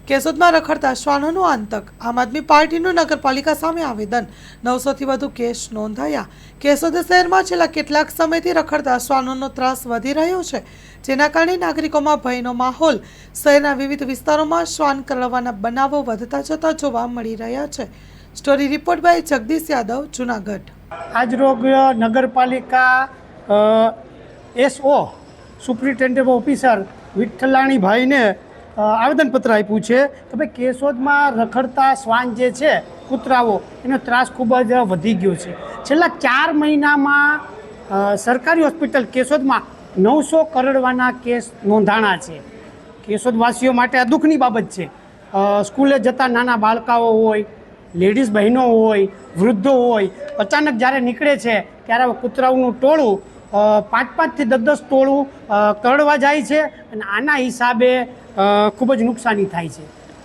કેશોદમાં રખડતા શ્વાનોનું આતંક, આમ આદમી પાર્ટીનું નગરપાલિકા સામે આવેદન, 900થી વધુ કેસ નોંધાયા। કેશોદ શહેરમાં છેલ્લા કેટલાક સમયથી રખડતા શ્વાનોનો ત્રાસ વધી રહ્યો છે, જેના કારણે નાગરિકોમાં ભયનો માહોલ। શહેરના વિવિધ વિસ્તારોમાં શ્વાન કરડવાના બનાવો વધતા જતા જોવા મળી રહ્યા છે। Story report by Jagdish Yadav, Junagadh. આજરોગ નગરપાલિકા એસઓ સુપ્રિન્ટેન્ડન્ટ ઓફિસર વિઠ્ઠલાણીભાઈને આવેદનપત્ર આપ્યું છે કે ભાઈ કેશોદમાં રખડતા શ્વાન જે છે કૂતરાઓ એનો ત્રાસ ખૂબ જ વધી ગયો છે। છેલ્લા 4 મહિનામાં સરકારી હોસ્પિટલ કેશોદમાં 900 કરડવાના કેસ નોંધાણા છે। કેશોદવાસીઓ માટે આ દુઃખની બાબત છે। સ્કૂલે જતા નાના બાળકાઓ હોય, લેડીઝ બહેનો હોય, વૃદ્ધો હોય, અચાનક જ્યારે નીકળે છે ત્યારે કૂતરાઓનું ટોળું 5-5 થી 10-10 ટોળું કરડવા જાય છે અને આના હિસાબે ખૂબ જ નુકસાની થાય છે।